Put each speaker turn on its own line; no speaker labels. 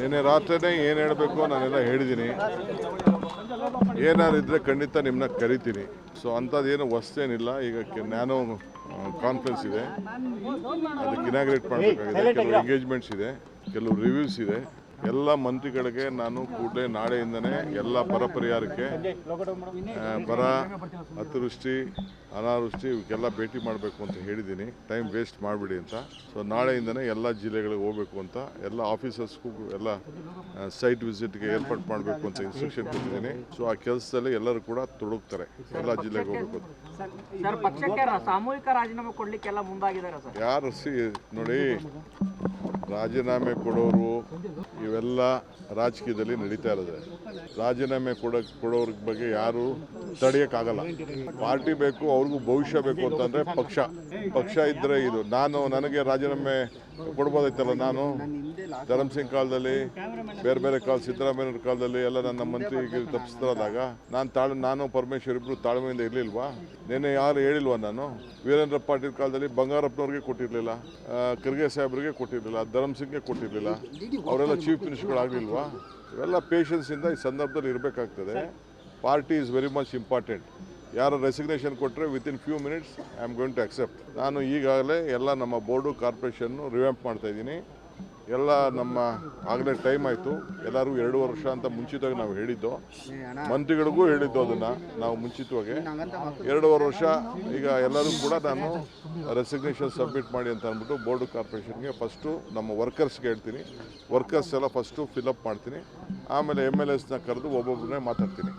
ನಿನ್ನೆ ರಾತ್ರಿನೇ ಏನು ಹೇಳಬೇಕು ನಾನೆಲ್ಲ ಹೇಳಿದ್ದೀನಿ. ಏನಾದ್ರು ಇದ್ದರೆ ಖಂಡಿತ ನಿಮ್ಮನ್ನ ಕರಿತೀನಿ. ಸೊ ಅಂಥದ್ದೇನು ಹೊಸ್ತೇನಿಲ್ಲ. ಈಗ ನ್ಯಾನೋ ಕಾನ್ಫರೆನ್ಸ್ ಇದೆ, ಅದಕ್ಕೆ ಇನಾಗ್ರೇಟ್ ಮಾಡಬೇಕಾಗಿದೆ. ಕೆಲವು ಎಂಗೇಜ್ಮೆಂಟ್ಸ್ ಇದೆ, ಕೆಲವು ರಿವ್ಯೂಸ್ ಇದೆ. ಎಲ್ಲ ಮಂತ್ರಿಗಳಿಗೆ ನಾನು ಕೂಡಲೇ ನಾಳೆಯಿಂದನೇ ಎಲ್ಲ ಬರ ಪರಿಹಾರಕ್ಕೆ, ಬರ, ಅತಿವೃಷ್ಟಿ, ಅನಾವೃಷ್ಟಿ ಇವಕ್ಕೆಲ್ಲ ಭೇಟಿ ಮಾಡಬೇಕು ಅಂತ ಹೇಳಿದ್ದೀನಿ. ಟೈಮ್ ವೇಸ್ಟ್ ಮಾಡಿಬಿಡಿ ಅಂತ. ಸೊ ನಾಳೆಯಿಂದನೇ ಎಲ್ಲ ಜಿಲ್ಲೆಗಳಿಗೆ ಹೋಗಬೇಕು ಅಂತ, ಎಲ್ಲ ಆಫೀಸರ್ಸ್ಗೂ ಎಲ್ಲ ಸೈಟ್ ವಿಸಿಟ್ಗೆ ಏರ್ಪಾಡು ಮಾಡಬೇಕು ಅಂತ ಇನ್ಸ್ಟ್ರಕ್ಷನ್ ಕೊಟ್ಟಿದ್ದೀನಿ. ಸೊ ಆ ಕೆಲಸದಲ್ಲಿ ಎಲ್ಲರೂ ಕೂಡ ತೊಡಗ್ತಾರೆ, ಎಲ್ಲ ಜಿಲ್ಲೆಗೆ ಹೋಗಬೇಕು ಅಂತ.
ಸಾಮೂಹಿಕ ರಾಜೀನಾಮೆ ಕೊಡ್ಲಿಕ್ಕೆಲ್ಲ ಮುಂದಾಗಿದ್ದಾರೆ ಸರ್.
ಯಾರು ನೋಡಿ, ರಾಜೀನಾಮೆ ಕೊಡೋರು ಇವೆಲ್ಲ ರಾಜಕೀಯದಲ್ಲಿ ನಡೀತಾ ಇರೋದು. ರಾಜೀನಾಮೆ ಕೊಡೋರ ಬಗ್ಗೆ ಯಾರು ತಡೆಯೋಕ್ಕಾಗಲ್ಲ. ಪಾರ್ಟಿ ಬೇಕು, ಅವ್ರಿಗೂ ಭವಿಷ್ಯ ಬೇಕು ಅಂತಂದರೆ ಪಕ್ಷ ಇದ್ದರೆ ಇದು. ನನಗೆ ರಾಜೀನಾಮೆ ಕೊಡ್ಬೋದಾಯ್ತಲ್ಲ. ನಾನು ಧರ್ಮಸಿಂಗ್ ಕಾಲದಲ್ಲಿ, ಬೇರೆ ಕಾಲ, ಸಿದ್ದರಾಮಯ್ಯವ್ರ ಕಾಲದಲ್ಲಿ ಎಲ್ಲ ನನ್ನ ಮಂತ್ರಿಗೆ ತಪ್ಪಿಸ್ತಾರಾದಾಗ ನಾನು ಪರಮೇಶ್ವರ್ ಇಬ್ಬರು ತಾಳ್ಮೆಯಿಂದ ಇರಲಿಲ್ವಾ? ನೆನ್ನೆ ಯಾರು ಹೇಳಿಲ್ವಾ? ನಾನು ವೀರೇಂದ್ರ ಪಾಟೀಲ್ ಕಾಲದಲ್ಲಿ ಬಂಗಾರಪ್ಪನವ್ರಿಗೆ ಕೊಟ್ಟಿರಲಿಲ್ಲ, ಖರ್ಗೆ ಸಾಹೇಬ್ರಿಗೆ ಕೊಟ್ಟಿರಲಿಲ್ಲ, ಧರ್ಮಸಿಂಗ್ಗೆ ಕೊಟ್ಟಿರಲಿಲ್ಲ. ಅವರೆಲ್ಲ ಚೀಫ್ ಮಿನಿಸ್ಟರ್ಗಳಾಗಲಿಲ್ವಾ? ಇವೆಲ್ಲ ಪೇಷನ್ಸಿಂದ ಈ ಸಂದರ್ಭದಲ್ಲಿ ಇರಬೇಕಾಗ್ತದೆ. Party is very much important. ಯಾರು ರೆಸಿಗ್ನೇಷನ್ ಕೊಟ್ಟರೆ within few minutes I am going to accept. ನಾನು ಈಗಾಗಲೇ ಎಲ್ಲ ನಮ್ಮ ಬೋರ್ಡು, ಕಾರ್ಪೊರೇಷನ್ನು ರಿವ್ಯಾಂಪ್ ಮಾಡ್ತಾಯಿದ್ದೀನಿ. ಎಲ್ಲ ನಮ್ಮ ಆಗಲೇ ಟೈಮ್ ಆಯಿತು. ಎಲ್ಲರೂ 2 ವರ್ಷ ಅಂತ ಮುಂಚಿತವಾಗಿ ನಾವು ಹೇಳಿದ್ದು, ಮಂತ್ರಿಗಳಿಗೂ ಹೇಳಿದ್ದು ಅದನ್ನು ನಾವು ಮುಂಚಿತವಾಗಿ 2 ವರ್ಷ. ಈಗ ಎಲ್ಲರೂ ಕೂಡ ನಾನು ರೆಸಿಗ್ನೇಷನ್ ಸಬ್ಮಿಟ್ ಮಾಡಿ ಅಂತ ಅಂದ್ಬಿಟ್ಟು ಬೋರ್ಡು, ಕಾರ್ಪೊರೇಷನ್ಗೆ ಫಸ್ಟು ನಮ್ಮ ವರ್ಕರ್ಸ್ಗೆ ಹೇಳ್ತೀನಿ. ವರ್ಕರ್ಸ್ ಎಲ್ಲ ಫಸ್ಟು ಫಿಲಪ್ ಮಾಡ್ತೀನಿ. ಆಮೇಲೆ MLAsನ ಕರೆದು ಒಬ್ಬೊಬ್ಬರನ್ನೇ ಮಾತಾಡ್ತೀನಿ.